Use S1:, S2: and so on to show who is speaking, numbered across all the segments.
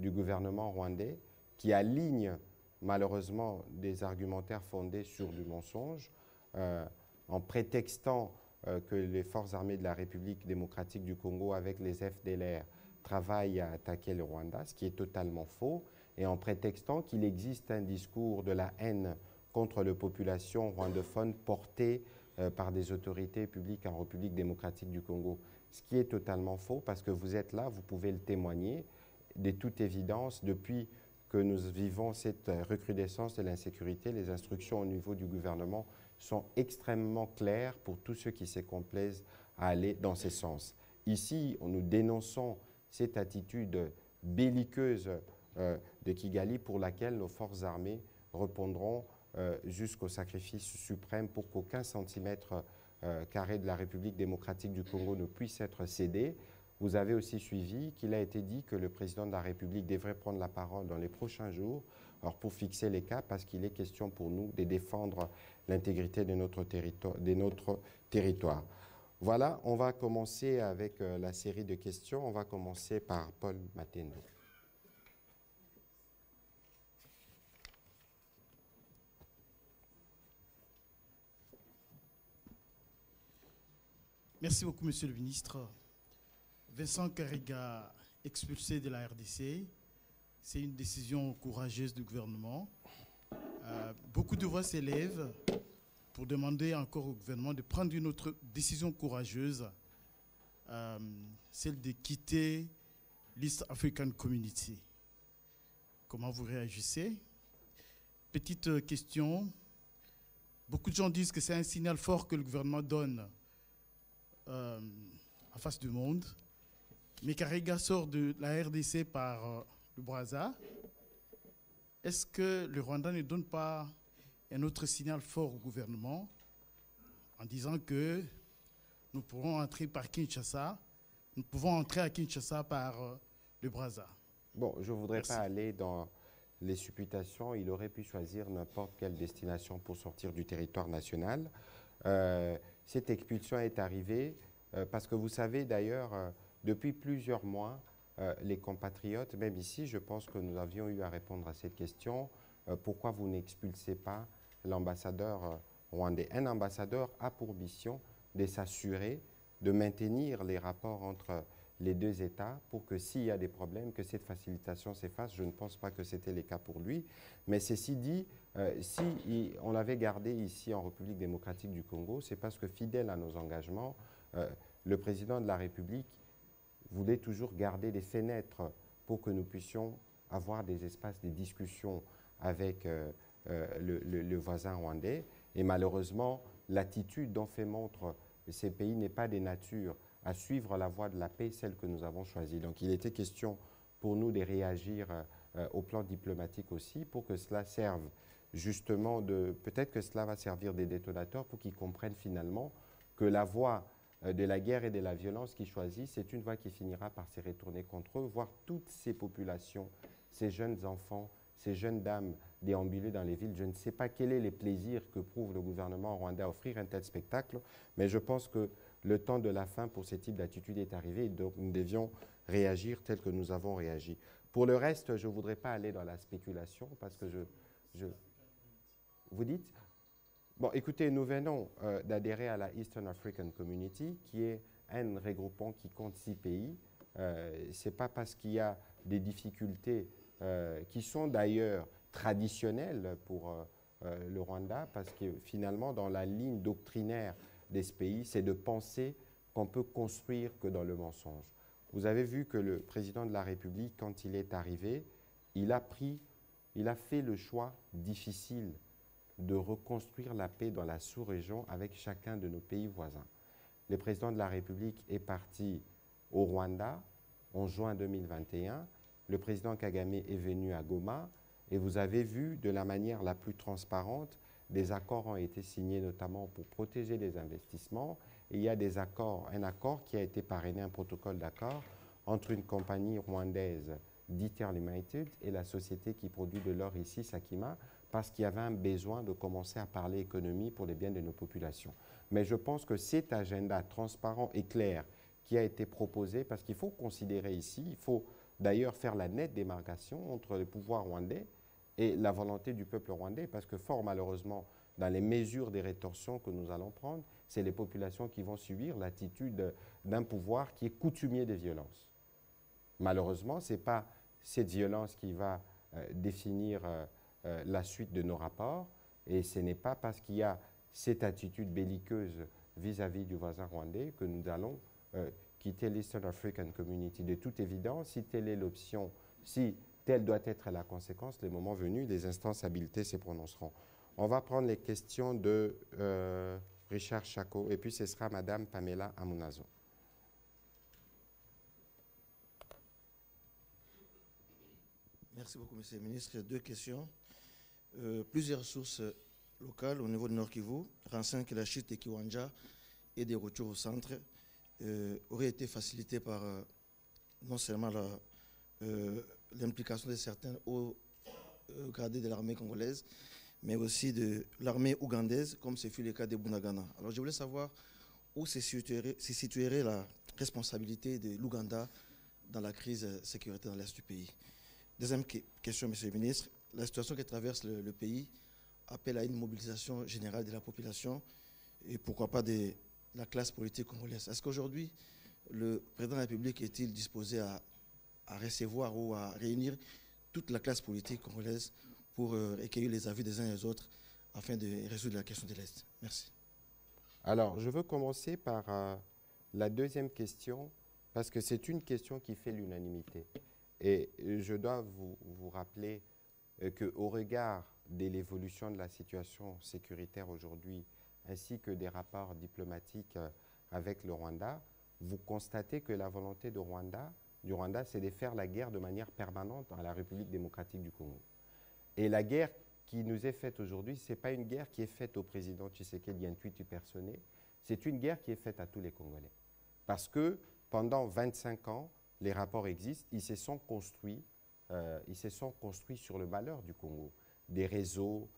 S1: du gouvernement rwandais qui aligne malheureusement des argumentaires fondés sur du mensonge en prétextant que les forces armées de la République démocratique du Congo avec les FDLR travaillent à attaquer le Rwanda, ce qui est totalement faux, et en prétextant qu'il existe un discours de la haine contre la population rwandophone porté par des autorités publiques en République démocratique du Congo. Ce qui est totalement faux parce que vous êtes là, vous pouvez le témoigner. De toute évidence, depuis que nous vivons cette recrudescence de l'insécurité, les instructions au niveau du gouvernement sont extrêmement claires pour tous ceux qui se complaisent à aller dans ce sens. Ici, nous dénonçons cette attitude belliqueuse de Kigali pour laquelle nos forces armées répondront jusqu'au sacrifice suprême pour qu'aucun centimètre carré de la République démocratique du Congo ne puisse être cédé. Vous avez aussi suivi qu'il a été dit que le président de la République devrait prendre la parole dans les prochains jours pour fixer les cas parce qu'il est question pour nous de défendre l'intégrité de notre territoire. Voilà, on va commencer avec la série de questions. On va commencer par Paul Matendo.
S2: Merci beaucoup, Monsieur le Ministre. Vincent Karega, expulsé de la RDC, c'est une décision courageuse du gouvernement. Beaucoup de voix s'élèvent pour demander encore au gouvernement de prendre une autre décision courageuse, celle de quitter l'East African Community. Comment vous réagissez? Petite question. Beaucoup de gens disent que c'est un signal fort que le gouvernement donne en face du monde. Mais Karega sort de la RDC par le Brazza. Est-ce que le Rwanda ne donne pas un autre signal fort au gouvernement en disant que nous pourrons entrer par Kinshasa, nous pouvons entrer à Kinshasa par le Brazza?
S1: Bon, je ne voudrais pas aller dans les supputations. Il aurait pu choisir n'importe quelle destination pour sortir du territoire national. Cette expulsion est arrivée parce que vous savez d'ailleurs, depuis plusieurs mois, les compatriotes, même ici, je pense que nous avions eu à répondre à cette question, pourquoi vous n'expulsez pas l'ambassadeur rwandais? Un ambassadeur a pour mission de s'assurer de maintenir les rapports entre les deux États pour que s'il y a des problèmes, que cette facilitation s'efface. Je ne pense pas que c'était le cas pour lui. Mais ceci dit, si on l'avait gardé ici en République démocratique du Congo, c'est parce que fidèle à nos engagements, le président de la République voulait toujours garder des fenêtres pour que nous puissions avoir des espaces de discussion avec le voisin rwandais. Et malheureusement, l'attitude dont fait montre ces pays n'est pas de nature à suivre la voie de la paix, celle que nous avons choisie. Donc il était question pour nous de réagir au plan diplomatique aussi pour que cela serve justement de... Peut-être que cela va servir des détonateurs pour qu'ils comprennent finalement que la voie de la guerre et de la violence qu'ils choisissent, c'est une voie qui finira par se retourner contre eux, voire toutes ces populations, ces jeunes enfants, ces jeunes dames déambulées dans les villes. Je ne sais pas quel est le plaisir que prouve le gouvernement rwandais à offrir un tel spectacle, mais je pense que le temps de la fin pour ce type d'attitude est arrivé et donc nous devions réagir tel que nous avons réagi. Pour le reste, je ne voudrais pas aller dans la spéculation parce que Vous dites? Bon, écoutez, nous venons d'adhérer à la Eastern African Community, qui est un regroupement qui compte 6 pays. Ce n'est pas parce qu'il y a des difficultés qui sont d'ailleurs traditionnelles pour le Rwanda, parce que finalement, dans la ligne doctrinaire de ce pays, c'est de penser qu'on peut construire que dans le mensonge. Vous avez vu que le président de la République, quand il est arrivé, il a fait le choix difficile de reconstruire la paix dans la sous-région avec chacun de nos pays voisins. Le président de la République est parti au Rwanda en juin 2021. Le président Kagame est venu à Goma et vous avez vu de la manière la plus transparente, des accords ont été signés notamment pour protéger les investissements. Et il y a des accords, un accord qui a été parrainé, un protocole d'accord entre une compagnie rwandaise d'Iter Limited et la société qui produit de l'or ici, Sakima, parce qu'il y avait un besoin de commencer à parler économie pour les biens de nos populations. Mais je pense que cet agenda transparent et clair qui a été proposé, parce qu'il faut considérer ici, il faut d'ailleurs faire la nette démarcation entre le pouvoir rwandais et la volonté du peuple rwandais, parce que fort malheureusement, dans les mesures des rétorsions que nous allons prendre, c'est les populations qui vont subir l'attitude d'un pouvoir qui est coutumier des violences. Malheureusement, ce n'est pas cette violence qui va définir la suite de nos rapports, et ce n'est pas parce qu'il y a cette attitude belliqueuse vis-à-vis du voisin rwandais que nous allons quitter l'Eastern African Community. De toute évidence, si telle est l'option, si telle doit être la conséquence, le moment venu, les instances habilitées se prononceront. On va prendre les questions de Richard Chako, et puis ce sera Madame Pamela Amunazo.
S3: Merci beaucoup, Monsieur le ministre. Deux questions. Plusieurs sources locales au niveau du Nord Kivu renseignent que la chute de Kiwanja et des retours au centre aurait été facilitée par non seulement l'implication de certains hauts gradés de l'armée congolaise, mais aussi de l'armée ougandaise, comme ce fut le cas de Bunagana. Alors je voulais savoir où se situerait la responsabilité de l'Ouganda dans la crise sécuritaire dans l'Est du pays. Deuxième question, Monsieur le ministre. La situation qui traverse le pays appelle à une mobilisation générale de la population et pourquoi pas de la classe politique congolaise. Est-ce qu'aujourd'hui, le président de la République est-il disposé à recevoir ou à réunir toute la classe politique congolaise pour recueillir les avis des uns et des autres afin de résoudre la question de l'Est? Merci.
S1: Alors, je veux commencer par la deuxième question, parce que c'est une question qui fait l'unanimité. Et je dois vous rappeler qu'au regard de l'évolution de la situation sécuritaire aujourd'hui, ainsi que des rapports diplomatiques avec le Rwanda, vous constatez que la volonté du Rwanda, c'est de faire la guerre de manière permanente à la République démocratique du Congo. Et la guerre qui nous est faite aujourd'hui, ce n'est pas une guerre qui est faite au président Tshisekedi intuitu personné, c'est une guerre qui est faite à tous les Congolais. Parce que pendant 25 ans, les rapports existent, ils se sont construits sur le malheur du Congo. Des réseaux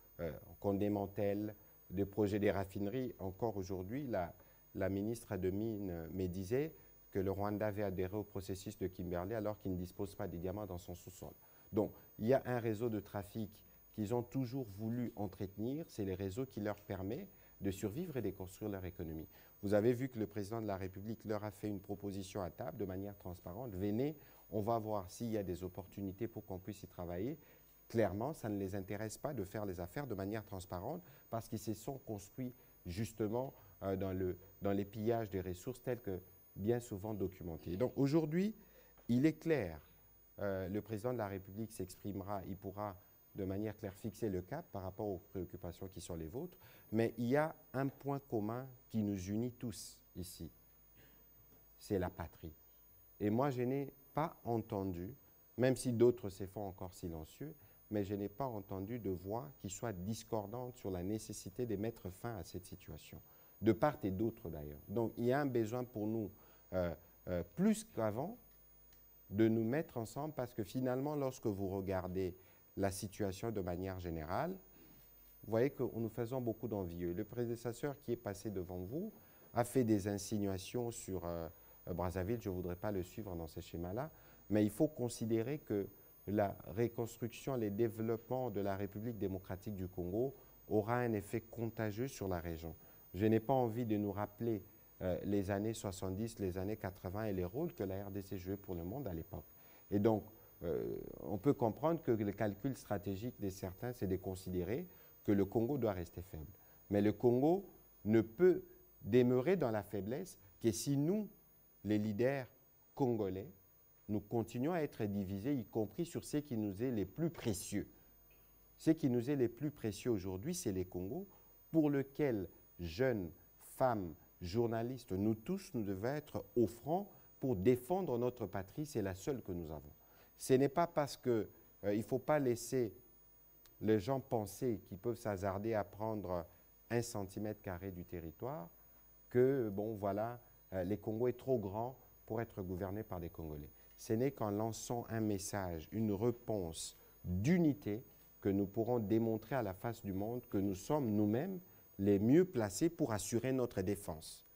S1: qu'on démantèle, des projets des raffineries. Encore aujourd'hui, la ministre de Mines me disait que le Rwanda avait adhéré au processus de Kimberley alors qu'il ne dispose pas des diamants dans son sous-sol. Donc, il y a un réseau de trafic qu'ils ont toujours voulu entretenir. C'est les réseaux qui leur permettent de survivre et de construire leur économie. Vous avez vu que le président de la République leur a fait une proposition à table de manière transparente. Venez, on va voir s'il y a des opportunités pour qu'on puisse y travailler. Clairement, ça ne les intéresse pas de faire les affaires de manière transparente parce qu'ils se sont construits justement dans les pillages des ressources tels que bien souvent documentés. Donc aujourd'hui, il est clair, le président de la République s'exprimera, il pourra de manière claire fixer le cap par rapport aux préoccupations qui sont les vôtres, mais il y a un point commun qui nous unit tous ici, c'est la patrie. Et moi, je n'ai pas entendu, même si d'autres se font encore silencieux, mais je n'ai pas entendu de voix qui soit discordante sur la nécessité de mettre fin à cette situation, de part et d'autre d'ailleurs. Donc il y a un besoin pour nous, plus qu'avant, de nous mettre ensemble parce que finalement, lorsque vous regardez la situation de manière générale, vous voyez que nous faisons beaucoup d'envieux. Le prédécesseur qui est passé devant vous a fait des insinuations sur Brazzaville, je ne voudrais pas le suivre dans ce schéma-là, mais il faut considérer que la reconstruction, les développements de la République démocratique du Congo aura un effet contagieux sur la région. Je n'ai pas envie de nous rappeler les années 70, les années 80 et les rôles que la RDC jouait pour le monde à l'époque. Et donc, on peut comprendre que le calcul stratégique de certains, c'est de considérer que le Congo doit rester faible. Mais le Congo ne peut demeurer dans la faiblesse que si nous, les leaders congolais, nous continuons à être divisés, y compris sur ce qui nous est les plus précieux. Ce qui nous est les plus précieux aujourd'hui, c'est les Congos, pour lequel jeunes, femmes, journalistes, nous tous, nous devons être au front pour défendre notre patrie, c'est la seule que nous avons. Ce n'est pas parce qu'il ne faut pas laisser les gens penser qu'ils peuvent s'hasarder à prendre 1 cm² du territoire que, bon, voilà, les Congos est trop grand pour être gouverné par des Congolais. Ce n'est qu'en lançant un message, une réponse d'unité que nous pourrons démontrer à la face du monde que nous sommes nous-mêmes les mieux placés pour assurer notre défense.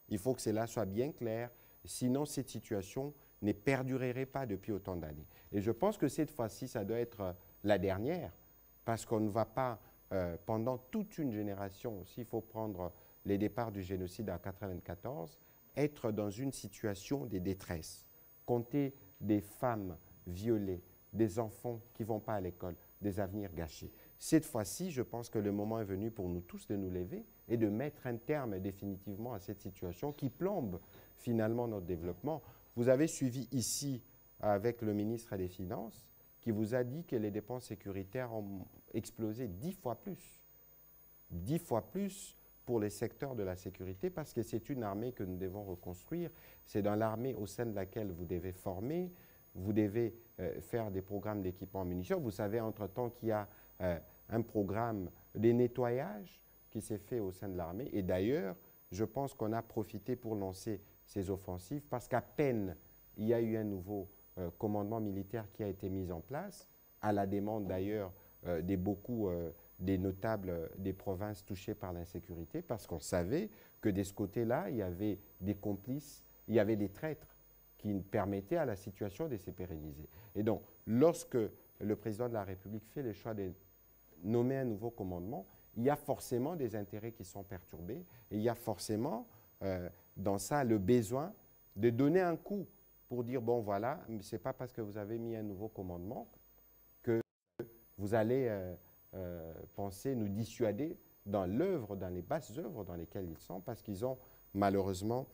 S1: Il faut que cela soit bien clair, sinon cette situation ne perdurerait pas depuis autant d'années. Et je pense que cette fois-ci, ça doit être la dernière, parce qu'on ne va pas, pendant toute une génération, s'il faut prendre les départs du génocide en 1994, être dans une situation de détresse, compter des femmes violées, des enfants qui ne vont pas à l'école, des avenirs gâchés. Cette fois-ci, je pense que le moment est venu pour nous tous de nous lever et de mettre un terme définitivement à cette situation qui plombe finalement notre développement. Vous avez suivi ici avec le ministre des Finances qui vous a dit que les dépenses sécuritaires ont explosé 10 fois plus. 10 fois plus pour les secteurs de la sécurité parce que c'est une armée que nous devons reconstruire. C'est dans l'armée au sein de laquelle vous devez former, vous devez faire des programmes d'équipement en munitions. Vous savez entre-temps qu'il y a un programme de nettoyage qui s'est fait au sein de l'armée. Et d'ailleurs, je pense qu'on a profité pour lancer ces offensives parce qu'à peine il y a eu un nouveau commandement militaire qui a été mis en place, à la demande d'ailleurs des notables des provinces touchées par l'insécurité, parce qu'on savait que de ce côté-là, il y avait des complices, il y avait des traîtres qui permettaient à la situation de se pérenniser. Et donc, lorsque le président de la République fait le choix de nommer un nouveau commandement, il y a forcément des intérêts qui sont perturbés et il y a forcément dans ça le besoin de donner un coup pour dire, bon voilà, ce n'est pas parce que vous avez mis un nouveau commandement que vous allez penser nous dissuader dans l'œuvre, dans les basses œuvres dans lesquelles ils sont, parce qu'ils ont malheureusement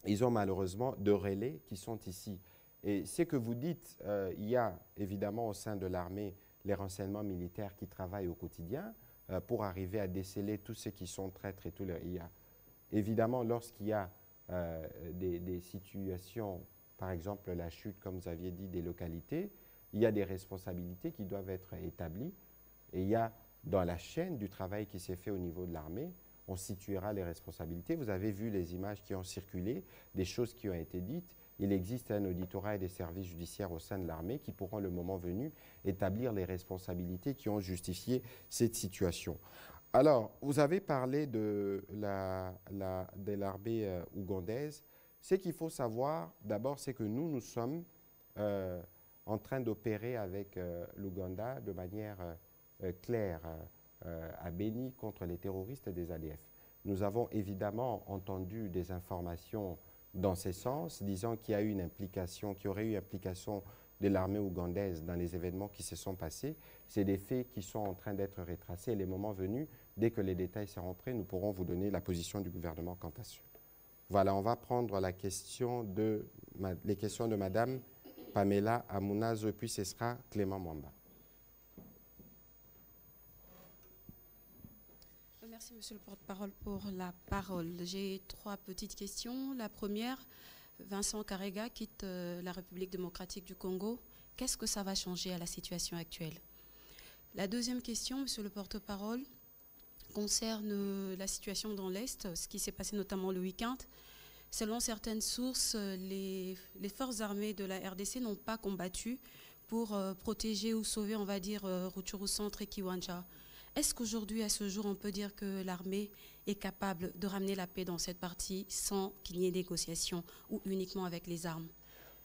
S1: de relais qui sont ici. Et ce que vous dites, il y a évidemment au sein de l'armée les renseignements militaires qui travaillent au quotidien pour arriver à déceler tous ceux qui sont traîtres et tout. Il y a évidemment lorsqu'il y a des situations, par exemple la chute, comme vous aviez dit, des localités, il y a des responsabilités qui doivent être établies et il y a dans la chaîne du travail qui s'est fait au niveau de l'armée, on situera les responsabilités. Vous avez vu les images qui ont circulé, des choses qui ont été dites. Il existe un auditorat et des services judiciaires au sein de l'armée qui pourront, le moment venu, établir les responsabilités qui ont justifié cette situation. Alors, vous avez parlé de l'armée ougandaise. Ce qu'il faut savoir, d'abord, c'est que nous sommes en train d'opérer avec l'Ouganda de manière claire à Béni contre les terroristes des ADF. Nous avons évidemment entendu des informations dans ce sens, disant qu'il y a eu une implication, qu'il y aurait eu une implication de l'armée ougandaise dans les événements qui se sont passés. C'est des faits qui sont en train d'être retracés. Et les moments venus, dès que les détails seront prêts, nous pourrons vous donner la position du gouvernement quant à ça. Voilà, on va prendre les questions de Madame Pamela Amunazo, puis ce sera Clément Mwamba.
S4: Merci, Monsieur le porte-parole, pour la parole. J'ai 3 petites questions. La première, Vincent Karega quitte la République démocratique du Congo. Qu'est-ce que ça va changer à la situation actuelle? La deuxième question, Monsieur le porte-parole, concerne la situation dans l'Est, ce qui s'est passé notamment le week-end. Selon certaines sources, les forces armées de la RDC n'ont pas combattu pour protéger ou sauver, on va dire, Rutshuru Centre et Kiwanja. Est-ce qu'aujourd'hui, à ce jour, on peut dire que l'armée est capable de ramener la paix dans cette partie sans qu'il y ait négociation ou uniquement avec les armes?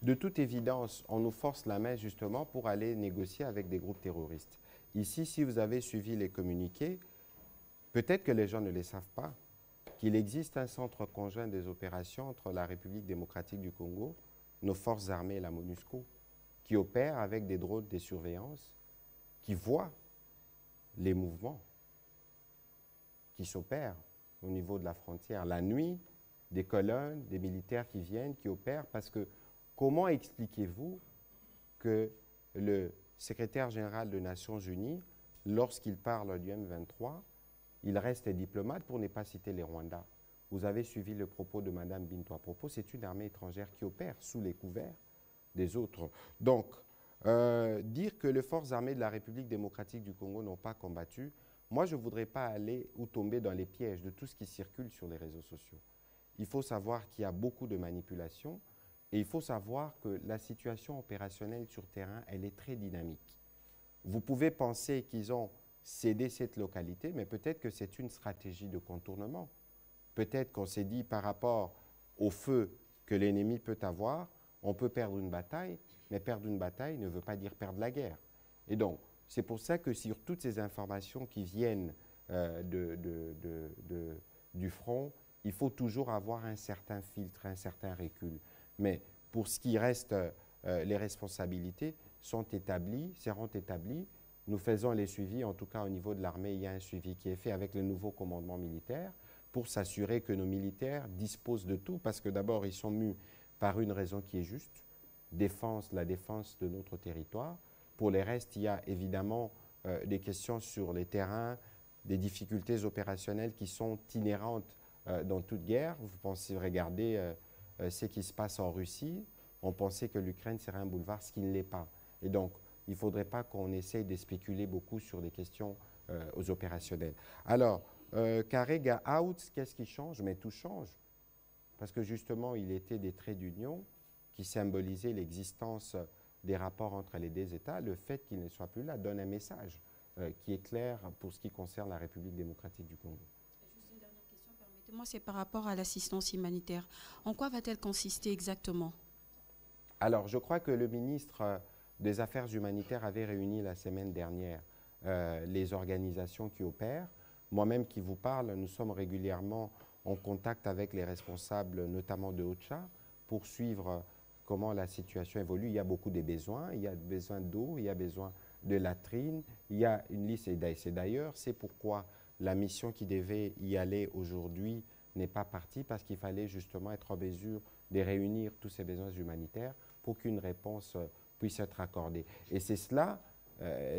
S1: De toute évidence, on nous force la main justement pour aller négocier avec des groupes terroristes. Ici, si vous avez suivi les communiqués, peut-être que les gens ne les savent pas, qu'il existe un centre conjoint des opérations entre la République démocratique du Congo, nos forces armées et la MONUSCO, qui opèrent avec des drones de surveillance, qui voient les mouvements qui s'opèrent au niveau de la frontière. La nuit, des colonnes, des militaires qui viennent, qui opèrent, parce que comment expliquez-vous que le secrétaire général des Nations Unies, lorsqu'il parle du M23, il reste diplomate pour ne pas citer les Rwandais? Vous avez suivi le propos de Mme Bintou à propos, c'est une armée étrangère qui opère sous les couverts des autres. Donc, dire que les forces armées de la République démocratique du Congo n'ont pas combattu, moi je ne voudrais pas aller ou tomber dans les pièges de tout ce qui circule sur les réseaux sociaux. Il faut savoir qu'il y a beaucoup de manipulations et il faut savoir que la situation opérationnelle sur terrain, elle est très dynamique. Vous pouvez penser qu'ils ont cédé cette localité, mais peut-être que c'est une stratégie de contournement. Peut-être qu'on s'est dit par rapport au feu que l'ennemi peut avoir, On peut perdre une bataille, mais perdre une bataille ne veut pas dire perdre la guerre. Et donc, c'est pour ça que sur toutes ces informations qui viennent du front, il faut toujours avoir un certain filtre, un certain recul. Mais pour ce qui reste, les responsabilités seront établies. Nous faisons les suivis, en tout cas au niveau de l'armée, il y a un suivi qui est fait avec le nouveau commandement militaire pour s'assurer que nos militaires disposent de tout, parce que d'abord, ils sont mus par une raison qui est juste, la défense de notre territoire. Pour les restes, il y a évidemment des questions sur les terrains, des difficultés opérationnelles qui sont inhérentes dans toute guerre. Vous pensez regarder ce qui se passe en Russie. On pensait que l'Ukraine serait un boulevard, ce qui ne l'est pas. Et donc, il ne faudrait pas qu'on essaye de spéculer beaucoup sur des questions aux opérationnels. Alors, Karega out, qu'est-ce qui change? Mais tout change. Parce que justement, il était des traits d'union qui symbolisaient l'existence des rapports entre les deux États. Le fait qu'il ne soit plus là donne un message qui est clair pour ce qui concerne la République démocratique du Congo.
S4: Juste une dernière question, permettez-moi, c'est par rapport à l'assistance humanitaire. En quoi va-t-elle consister exactement?
S1: Alors, je crois que le ministre des Affaires humanitaires avait réuni la semaine dernière les organisations qui opèrent. Moi-même qui vous parle, nous sommes régulièrement en contact avec les responsables, notamment de OCHA, pour suivre comment la situation évolue. Il y a beaucoup de besoins. Il y a besoin d'eau, il y a besoin de latrines, il y a une liste. Et d'ailleurs, c'est pourquoi la mission qui devait y aller aujourd'hui n'est pas partie, parce qu'il fallait justement être en mesure de réunir tous ces besoins humanitaires pour qu'une réponse puisse être accordée. Et c'est cela,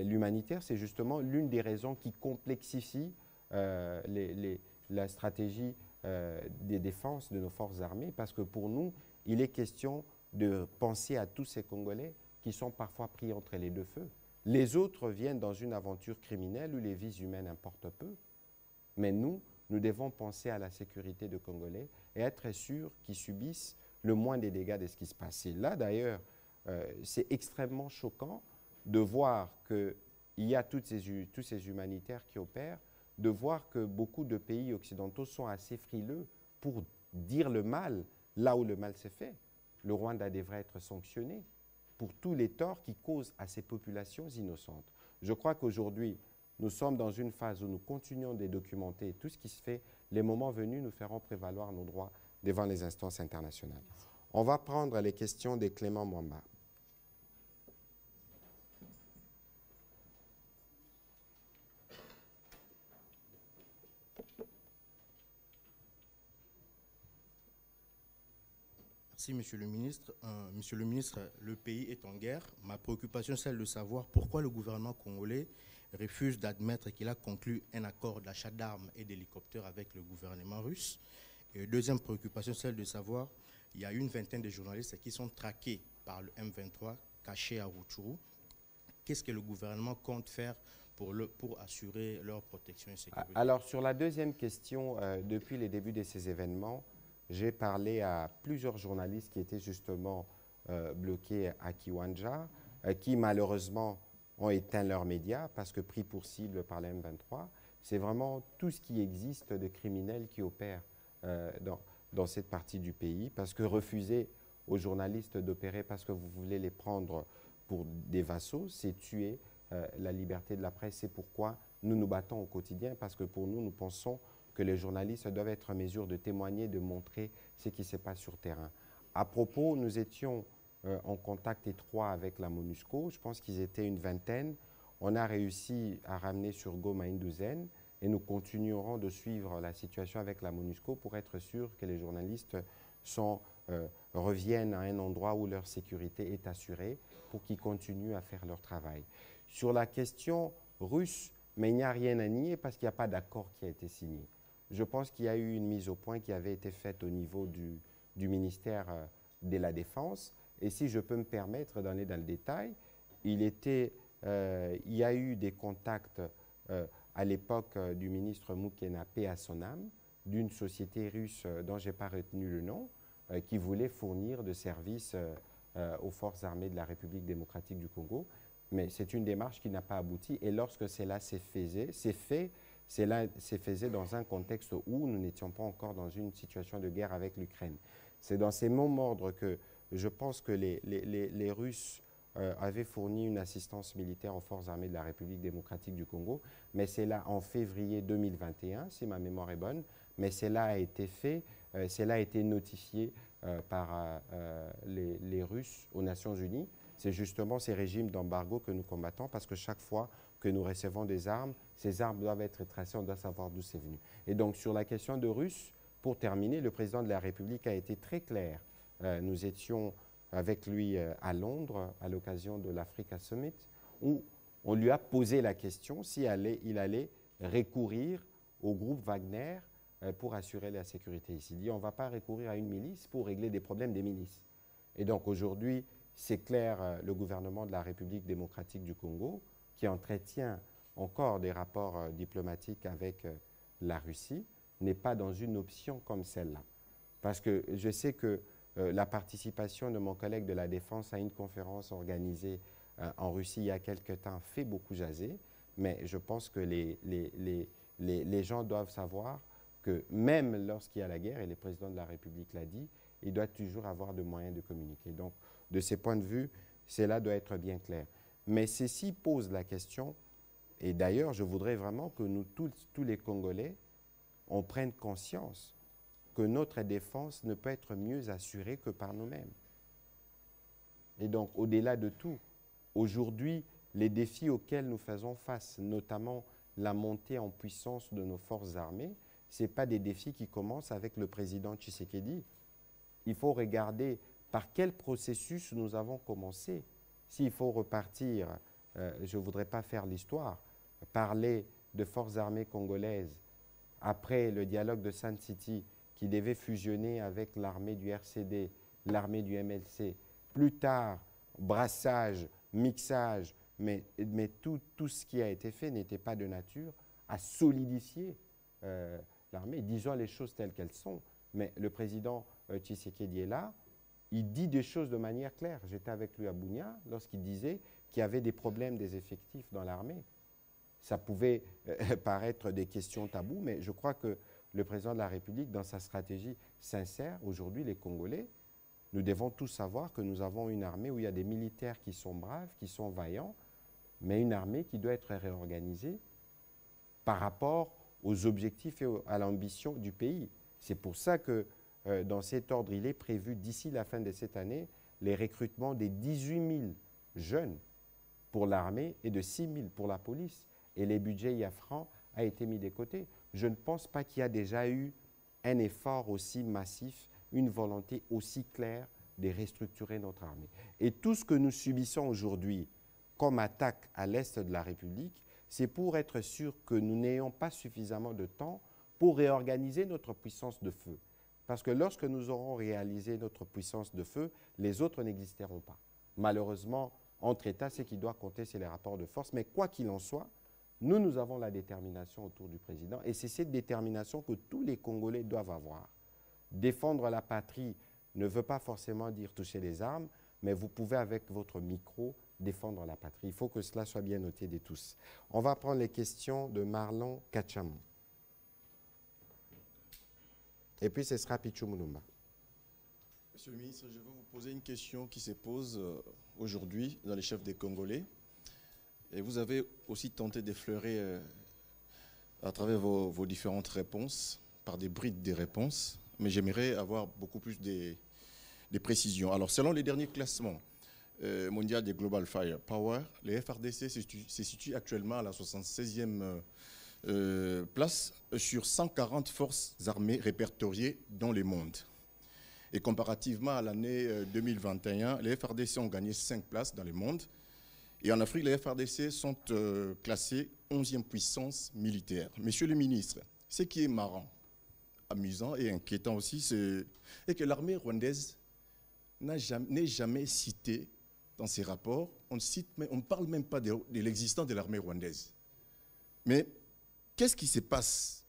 S1: l'humanitaire, c'est justement l'une des raisons qui complexifie la stratégie des défenses de nos forces armées, parce que pour nous, il est question de penser à tous ces Congolais qui sont parfois pris entre les deux feux. Les autres viennent dans une aventure criminelle où les vies humaines importent peu. Mais nous devons penser à la sécurité des Congolais et être sûrs qu'ils subissent le moins des dégâts de ce qui se passe. Et là, d'ailleurs, c'est extrêmement choquant de voir qu'il y a tous ces humanitaires qui opèrent, de voir que beaucoup de pays occidentaux sont assez frileux pour dire le mal là où le mal s'est fait. Le Rwanda devrait être sanctionné pour tous les torts qu'il cause à ces populations innocentes. Je crois qu'aujourd'hui, nous sommes dans une phase où nous continuons de documenter tout ce qui se fait. Les moments venus, nous ferons prévaloir nos droits devant les instances internationales. On va prendre les questions de Clément Mwamba.
S5: Merci, Monsieur le Ministre. Monsieur le Ministre, le pays est en guerre. Ma préoccupation est celle de savoir pourquoi le gouvernement congolais refuse d'admettre qu'il a conclu un accord d'achat d'armes et d'hélicoptères avec le gouvernement russe. Et deuxième préoccupation, celle de savoir, il y a une vingtaine de journalistes qui sont traqués par le M23, cachés à Rutshuru. Qu'est-ce que le gouvernement compte faire pour assurer leur protection et sécurité?
S1: Alors, sur la deuxième question, depuis les débuts de ces événements, j'ai parlé à plusieurs journalistes qui étaient justement bloqués à Kiwanja, qui malheureusement ont éteint leurs médias parce que pris pour cible par le M23. C'est vraiment tout ce qui existe de criminels qui opèrent dans cette partie du pays, parce que refuser aux journalistes d'opérer parce que vous voulez les prendre pour des vassaux, c'est tuer la liberté de la presse. C'est pourquoi nous nous battons au quotidien, parce que pour nous, nous pensons que les journalistes doivent être en mesure de témoigner, de montrer ce qui se passe sur terrain. À propos, nous étions en contact étroit avec la MONUSCO. Je pense qu'ils étaient une vingtaine. On a réussi à ramener sur Goma une douzaine et nous continuerons de suivre la situation avec la MONUSCO pour être sûr que les journalistes reviennent à un endroit où leur sécurité est assurée pour qu'ils continuent à faire leur travail. Sur la question russe, mais il n'y a rien à nier parce qu'il n'y a pas d'accord qui a été signé. Je pense qu'il y a eu une mise au point qui avait été faite au niveau du ministère de la Défense. Et si je peux me permettre d'aller dans le détail, il y a eu des contacts à l'époque du ministre Moukena, paix à son âme, d'une société russe dont je n'ai pas retenu le nom, qui voulait fournir de services aux forces armées de la République démocratique du Congo. Mais c'est une démarche qui n'a pas abouti. Et lorsque cela s'est fait dans un contexte où nous n'étions pas encore dans une situation de guerre avec l'Ukraine. C'est dans ces mêmes ordres que je pense que les Russes avaient fourni une assistance militaire aux forces armées de la République démocratique du Congo, mais c'est là en février 2021, si ma mémoire est bonne, mais cela a été fait, cela a été notifié par les Russes aux Nations Unies. C'est justement ces régimes d'embargo que nous combattons parce que chaque fois que nous recevons des armes, ces armes doivent être tracées, on doit savoir d'où c'est venu. Et donc sur la question de Russes, pour terminer, le président de la République a été très clair. Nous étions avec lui à Londres à l'occasion de l'Africa Summit où on lui a posé la question si il allait recourir au groupe Wagner pour assurer la sécurité ici. Il dit on ne va pas recourir à une milice pour régler des problèmes des milices. Et donc aujourd'hui, c'est clair, le gouvernement de la République démocratique du Congo, qui entretient encore des rapports diplomatiques avec la Russie, n'est pas dans une option comme celle-là. Parce que je sais que la participation de mon collègue de la Défense à une conférence organisée en Russie il y a quelque temps fait beaucoup jaser, mais je pense que les gens doivent savoir que même lorsqu'il y a la guerre, et le président de la République l'a dit, il doit toujours avoir de moyens de communiquer. Donc, de ces points de vue, cela doit être bien clair. Mais ceci pose la question, et d'ailleurs, je voudrais vraiment que nous, tous les Congolais, on prenne conscience que notre défense ne peut être mieux assurée que par nous-mêmes. Et donc, au-delà de tout, aujourd'hui, les défis auxquels nous faisons face, notamment la montée en puissance de nos forces armées, ce n'est pas des défis qui commencent avec le président Tshisekedi. Il faut regarder par quel processus nous avons commencé. S'il faut repartir, je ne voudrais pas faire l'histoire, parler de forces armées congolaises après le dialogue de Sun City qui devait fusionner avec l'armée du RCD, l'armée du MLC. Plus tard, brassage, mixage, mais tout ce qui a été fait n'était pas de nature à solidifier l'armée. Disons les choses telles qu'elles sont. Mais le président Tshisekedi est là, il dit des choses de manière claire. J'étais avec lui à Bunia lorsqu'il disait qu'il y avait des problèmes des effectifs dans l'armée. Ça pouvait paraître des questions taboues, mais je crois que le président de la République, dans sa stratégie sincère, aujourd'hui, les Congolais, nous devons tous savoir que nous avons une armée où il y a des militaires qui sont braves, qui sont vaillants, mais une armée qui doit être réorganisée par rapport aux objectifs et à l'ambition du pays. C'est pour ça que dans cet ordre, il est prévu d'ici la fin de cette année les recrutements des 18 000 jeunes pour l'armée et de 6 000 pour la police. Et les budgets IAFRAN a été mis de côté. Je ne pense pas qu'il y a déjà eu un effort aussi massif, une volonté aussi claire de restructurer notre armée. Et tout ce que nous subissons aujourd'hui comme attaque à l'est de la République, c'est pour être sûr que nous n'ayons pas suffisamment de temps pour réorganiser notre puissance de feu. Parce que lorsque nous aurons réalisé notre puissance de feu, les autres n'existeront pas. Malheureusement, entre États, ce qui doit compter, c'est les rapports de force. Mais quoi qu'il en soit, nous avons la détermination autour du président. Et c'est cette détermination que tous les Congolais doivent avoir. Défendre la patrie ne veut pas forcément dire toucher les armes, mais vous pouvez, avec votre micro, défendre la patrie. Il faut que cela soit bien noté de tous. On va prendre les questions de Marlon Kachamou. Et puis, ce sera Pichou Moulumba.
S6: Monsieur le ministre, je veux vous poser une question qui se pose aujourd'hui dans les chefs des Congolais. Et vous avez aussi tenté d'effleurer à travers vos différentes réponses, par des brides des réponses, mais j'aimerais avoir beaucoup plus des précisions. Alors, selon les derniers classements mondiaux des Global Firepower, les FRDC se situent actuellement à la 76e place sur 140 forces armées répertoriées dans le monde. Et comparativement à l'année 2021, les FRDC ont gagné 5 places dans le monde. Et en Afrique, les FRDC sont classés 11e puissance militaire. Monsieur le ministre, ce qui est marrant, amusant et inquiétant aussi, c'est que l'armée rwandaise n'est jamais citée dans ces rapports. On ne parle même pas de l'existence de l'armée rwandaise. Mais qu'est-ce qui se passe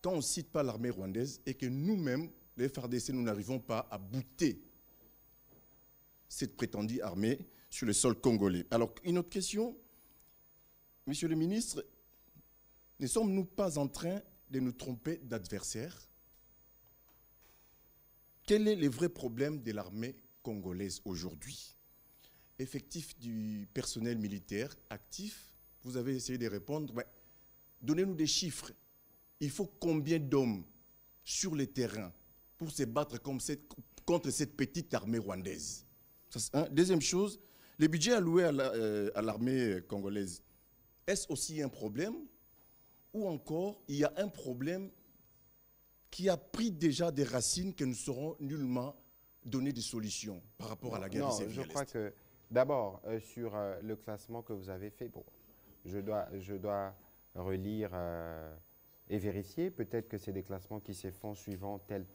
S6: quand on ne cite pas l'armée rwandaise et que nous-mêmes, les FRDC, nous n'arrivons pas à bouter cette prétendue armée sur le sol congolais? Alors, une autre question, monsieur le ministre, ne sommes-nous pas en train de nous tromper d'adversaire? Quel est le vrai problème de l'armée congolaise aujourd'hui, effectif du personnel militaire actif, vous avez essayé de répondre, ouais, donnez-nous des chiffres. Il faut combien d'hommes sur le terrain pour se battre contre cette petite armée rwandaise? Ça, deuxième chose, le budget alloué à l'armée congolaise, est-ce aussi un problème? Ou encore, il y a un problème qui a pris déjà des racines que nous saurons nullement donner des solutions par rapport à la guerre
S1: non, je crois que, d'abord, sur le classement que vous avez fait, bon, je dois relire et vérifier. Peut-être que c'est des classements qui se font suivant tel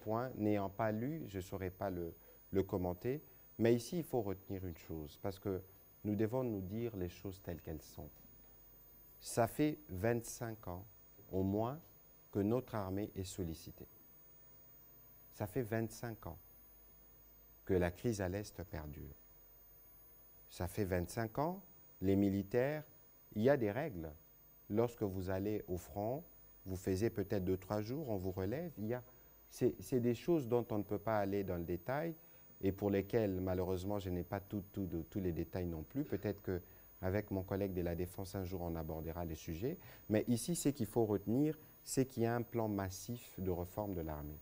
S1: point. N'ayant pas lu, je ne saurais pas le commenter. Mais ici, il faut retenir une chose, parce que nous devons nous dire les choses telles qu'elles sont. Ça fait 25 ans, au moins, que notre armée est sollicitée. Ça fait 25 ans que la crise à l'Est perdure. Ça fait 25 ans, les militaires, il y a des règles. Lorsque vous allez au front, vous faisiez peut-être 2-3 jours, on vous relève. C'est des choses dont on ne peut pas aller dans le détail et pour lesquelles, malheureusement, je n'ai pas tous les détails non plus. Peut-être qu'avec mon collègue de la Défense, un jour, on abordera les sujets. Mais ici, ce qu'il faut retenir, c'est qu'il y a un plan massif de réforme de l'armée.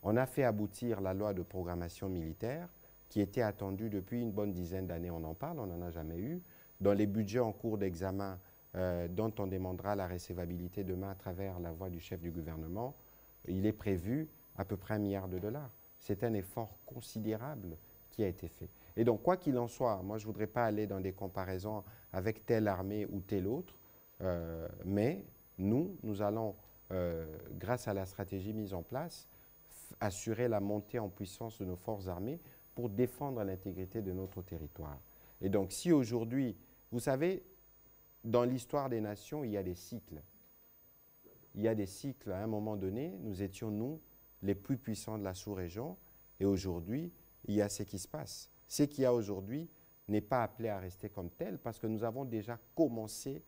S1: On a fait aboutir la loi de programmation militaire qui était attendue depuis une bonne dizaine d'années. On en parle, on n'en a jamais eu. Dans les budgets en cours d'examen dont on demandera la recevabilité demain à travers la voix du chef du gouvernement, il est prévu à peu près $1 milliard. C'est un effort considérable qui a été fait. Et donc, quoi qu'il en soit, moi, je ne voudrais pas aller dans des comparaisons avec telle armée ou telle autre, mais nous allons, grâce à la stratégie mise en place, assurer la montée en puissance de nos forces armées pour défendre l'intégrité de notre territoire. Et donc, si aujourd'hui, vous savez, dans l'histoire des nations, il y a des cycles. Il y a des cycles. À un moment donné, nous étions, nous, les plus puissants de la sous-région. Et aujourd'hui, il y a ce qui se passe. Ce qu'il y a aujourd'hui n'est pas appelé à rester comme tel parce que nous avons déjà commencé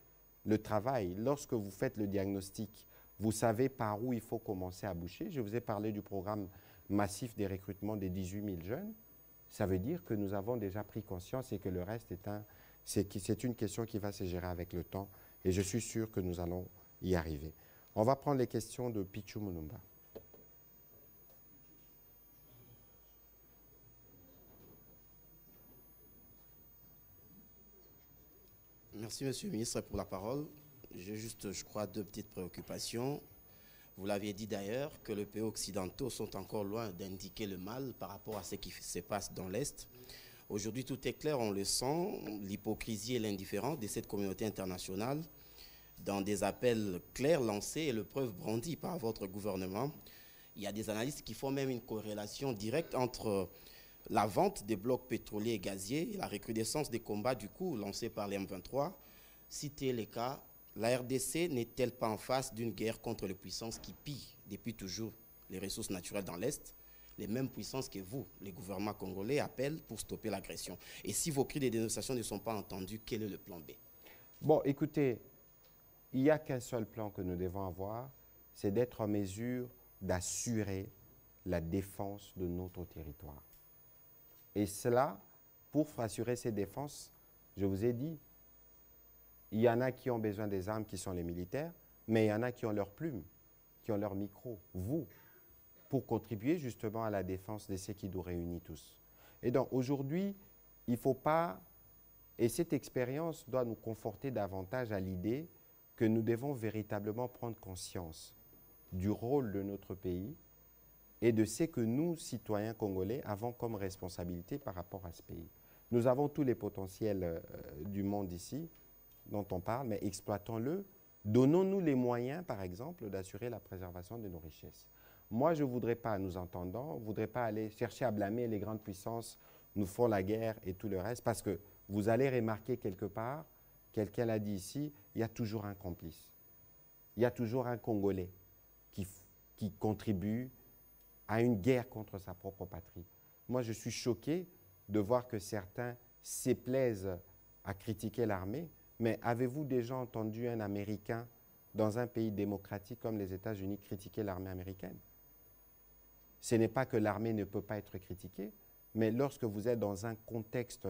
S1: le travail. Lorsque vous faites le diagnostic, vous savez par où il faut commencer à boucher. Je vous ai parlé du programme massif des recrutements des 18 000 jeunes. Ça veut dire que nous avons déjà pris conscience et que le reste c'est une question qui va se gérer avec le temps. Et je suis sûr que nous allons y arriver. On va prendre les questions de Pichu Munumba.
S7: Merci, Monsieur le ministre, pour la parole. J'ai juste, je crois, 2 petites préoccupations. Vous l'aviez dit d'ailleurs que les pays occidentaux sont encore loin d'indiquer le mal par rapport à ce qui se passe dans l'Est. Aujourd'hui, tout est clair, on le sent, l'hypocrisie et l'indifférence de cette communauté internationale dans des appels clairs lancés et le preuve brandie par votre gouvernement. Il y a des analystes qui font même une corrélation directe entre la vente des blocs pétroliers et gaziers et la recrudescence des combats du coup lancés par les M23. Si tel est le cas, la RDC n'est-elle pas en face d'une guerre contre les puissances qui pillent depuis toujours les ressources naturelles dans l'Est, les mêmes puissances que vous, les gouvernements congolais, appellent pour stopper l'agression? Et si vos cris de dénonciation ne sont pas entendus, quel est le plan B?
S1: Bon, écoutez, il n'y a qu'un seul plan que nous devons avoir, c'est d'être en mesure d'assurer la défense de notre territoire. Et cela, pour assurer ces défenses, je vous ai dit, il y en a qui ont besoin des armes qui sont les militaires, mais il y en a qui ont leurs plumes, qui ont leur micro, vous, pour contribuer justement à la défense de ce qui nous réunit tous. Et donc aujourd'hui, il ne faut pas, et cette expérience doit nous conforter davantage à l'idée que nous devons véritablement prendre conscience du rôle de notre pays et de ce que nous, citoyens congolais, avons comme responsabilité par rapport à ce pays. Nous avons tous les potentiels du monde ici, dont on parle, mais exploitons-le. Donnons-nous les moyens, par exemple, d'assurer la préservation de nos richesses. Moi, je ne voudrais pas, nous entendant, je ne voudrais pas aller chercher à blâmer les grandes puissances, nous font la guerre et tout le reste, parce que vous allez remarquer quelque part, quelqu'un l'a dit ici, il y a toujours un complice. Il y a toujours un Congolais qui contribue à une guerre contre sa propre patrie. Moi, je suis choqué de voir que certains se plaisent à critiquer l'armée, mais avez-vous déjà entendu un Américain dans un pays démocratique comme les États-Unis critiquer l'armée américaine? Ce n'est pas que l'armée ne peut pas être critiquée, mais lorsque vous êtes dans un contexte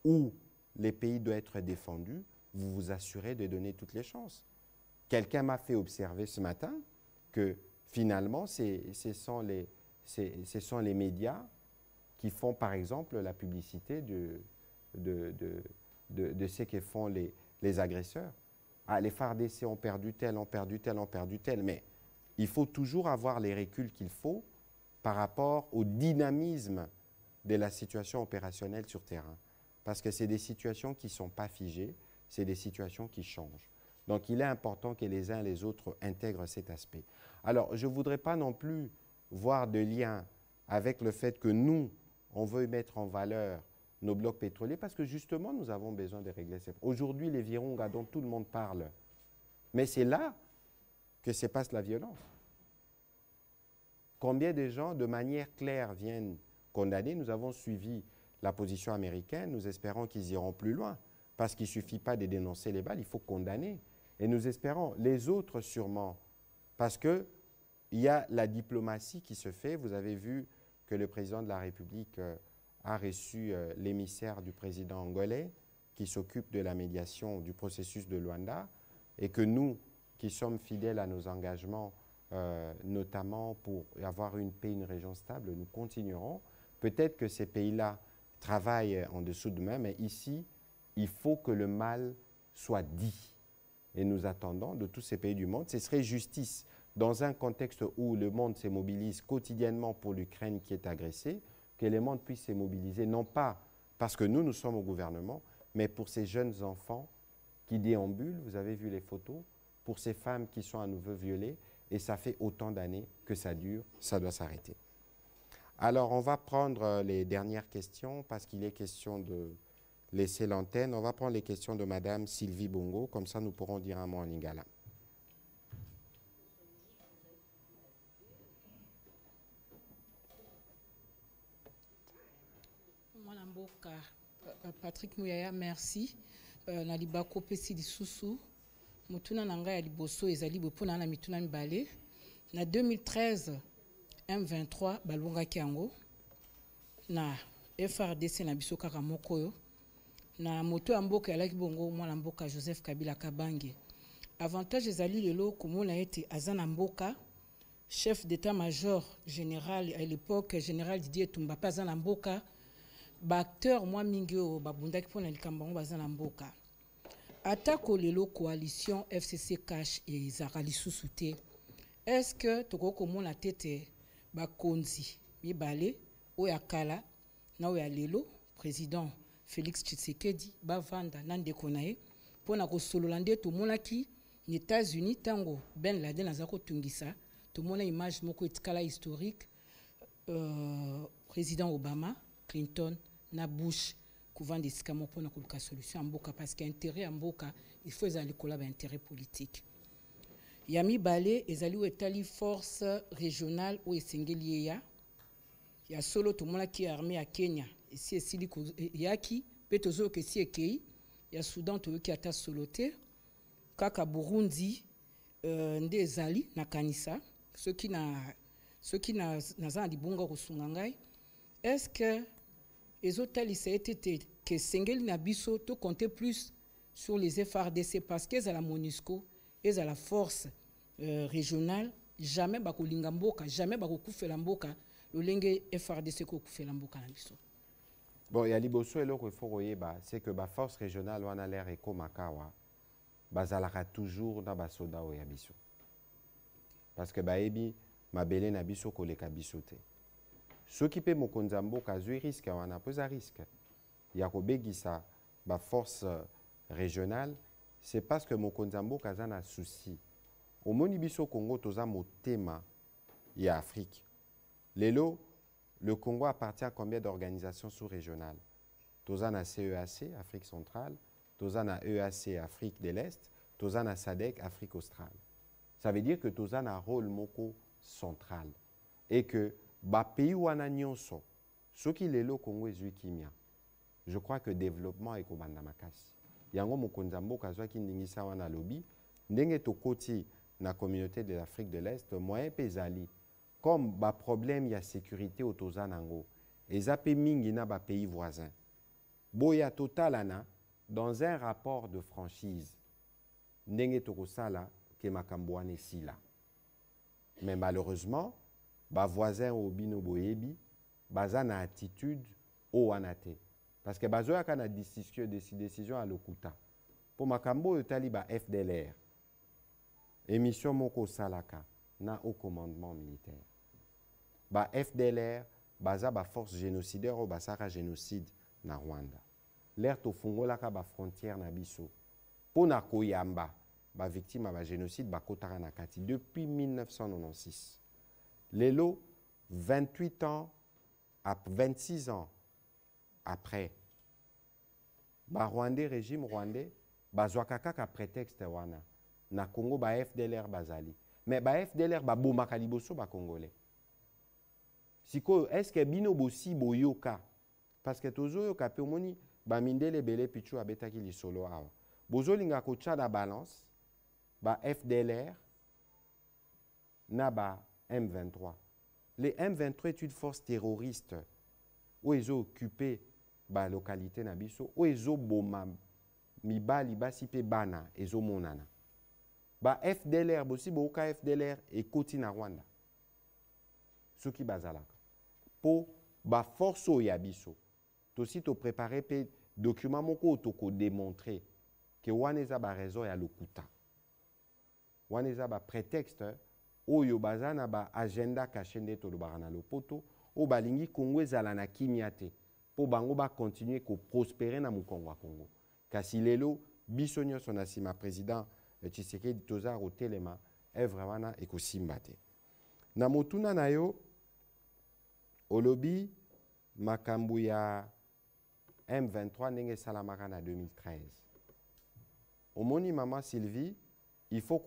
S1: où les pays doivent être défendus, vous vous assurez de donner toutes les chances. Quelqu'un m'a fait observer ce matin que finalement, ce sont les médias qui font par exemple la publicité de ce que font les agresseurs. Ah, les FARDC ont perdu tel, ont perdu tel, ont perdu tel, mais il faut toujours avoir les reculs qu'il faut par rapport au dynamisme de la situation opérationnelle sur terrain. Parce que c'est des situations qui ne sont pas figées, c'est des situations qui changent. Donc il est important que les uns et les autres intègrent cet aspect. Alors je ne voudrais pas non plus voir de lien avec le fait que nous, on veut mettre en valeur nos blocs pétroliers parce que justement, nous avons besoin de régler ces problèmes. Aujourd'hui, les Virunga dont tout le monde parle, mais c'est là que se passe la violence. Combien de gens, de manière claire, viennent condamner? Nous avons suivi la position américaine, nous espérons qu'ils iront plus loin, parce qu'il ne suffit pas de dénoncer les balles, il faut condamner. Et nous espérons, les autres sûrement, parce qu'il y a la diplomatie qui se fait. Vous avez vu que le président de la République a reçu l'émissaire du président angolais qui s'occupe de la médiation du processus de Luanda, et que nous, qui sommes fidèles à nos engagements, notamment pour avoir une paix, une région stable, nous continuerons. Peut-être que ces pays-là travaillent en dessous de main, mais ici, il faut que le mal soit dit. Et nous attendons de tous ces pays du monde. Ce serait justice, dans un contexte où le monde se mobilise quotidiennement pour l'Ukraine qui est agressée, que le monde puisse se mobiliser, non pas parce que nous sommes au gouvernement, mais pour ces jeunes enfants qui déambulent, vous avez vu les photos, pour ces femmes qui sont à nouveau violées, et ça fait autant d'années que ça dure, ça doit s'arrêter. Alors, on va prendre les dernières questions, parce qu'il est question de laisser l'antenne. On va prendre les questions de Madame Sylvie Bongo, comme ça nous pourrons dire un mot en lingala.
S8: Patrick Mouyaya, merci. Nalibako pesi lisusu. Mutuna nanga ya liboso ezali bopona na mituna mibale. Na 2013, M23 balunga kiango. Na FRDC na biso kaka mokoyo. Na moto ya mboka alaki bongo mwana mboka Joseph Kabila Kabange. Avantage ezali lelo komona ete azana mboka chef d'état-major général à l'époque général Didier Tumba azana mboka ba acteur moi mingi o babundaki pona likambo bazana mboka. Atako lelo coalition FCC cash et ezaka lisusu te. Est-ce que toko komona tete ba konzi mibale oya kala na oya lelo président Félix Tshisekedi bavanda na ndeko na ye pona kosolola nde tomonaki ni États-Unis tango Ben Laden aza kotungisa tomona image moko etikala historique président Obama, Clinton na Bush kovanda esika moko pona koluka solution ya mboka parce que intérêt ya mboka il faut ezali kola ba intérêt politique. Ya mibale ezali o etali force régionale o esengeli ya solo tomonaki armée ya Kenya esi esili yaki pe tozoyoka esi ekei ya Soudan toyoki ata solo te kaka Burundi nde ezali na kanisa soki naza na libunga kosunga ngai. Est-ce que ezotalisa ete ke sengeli na biso to compter plus sur les FRDC parce que ezala MONUSCO ezala force régionale jamais bakolinga mboka jamais bakokufela mboka lolenge FRDC kokufela mboka na biso.
S1: Bon, ya liboso eloko il faut koyeba c'est que ba force régionale wana l'air ekomakawa bazalaka toujours na basoda oyo ya biso parce que bayebi mabele na biso koleka biso te. Soki pe mokonzi ya mboka azwi risque wana mpo eza risque ya kobegisa ba force régionale, c'est parce que mokonzi ya mboka aza na souci. Omoni biso Congo toza motema ya Afrique. Lelo le Congo appartient à combien d'organisations sous-régionales? Toza na CEAC, Afrique centrale, toza na EAC, Afrique de l'Est, toza na SADC, Afrique australe. Ça veut dire que toza na rôle moko central. Et que ba pays wana nyonso, soki lelo Congo ezwi kimia, je crois que développement ekobanda makasi. Yango mokonzi ya mboka azwaki ndingisa wana lobi, ndenge tokoti na communauté de l'Afrique de l'Est, moyen pe ezali. Comme ba problème ya sécurité au toza nango, ezape mingi na ba pays voisins. Boya totalana dans un rapport de franchise. Ndenge tokosala ke makambo wana esila. Mais malheureusement, ba voisins obino boyebi, baza na attitude o wana te. Parce que bazoyaka na décision à lokuta. Pour makambo yotali ba FDLR. Émission moko salaka na au commandement militaire. Ba FDLR baza ba force génocidaire o basaka génocide na Rwanda. L'air to fungolaka ba frontière na biso. Pona koyamba ba victime ba génocide ba kotara na kati depuis 1996. Lelo 28 ans 26 ans après ba Rwandais régime rwandais bazwaka kaka prétexte wana na Congo ba FDLR bazali. Mais ba FDLR ba bomaka liboso ba congolais. Siko est-ce que bino bosi boyoka parce que tozo yoka pe omoni ba mindele belé pichu abetaki lisolo awa. Bozo linga ko tchada balance ba FDLR na ba M23. Les M23 est une force terroriste où ils ont occupé la localité na biso, où ils ont boma mibali basi pe bana, ils ont monana. Ba FDLR, bosi boka FDLR et koti na Rwanda. Ce qui bazalaka. Po ba force o ya biso. To si to préparer pe document moko to démontrer que waneza ba raison ya lokuta. Waneza ba prétexte oyo bazana ba agenda caché nde to lobana lopoto o balingi Congo ezala na kimia te po bango ba continuer ko prospérer na mukongo wa Congo kasi lelo biso nyonso na sima président Tshisekedi toza rotelema evre wana ekosimba te na motuna na yo olobi makambu ya M23 ndenge salamaka na 2013 omoni mama Sylvie il faut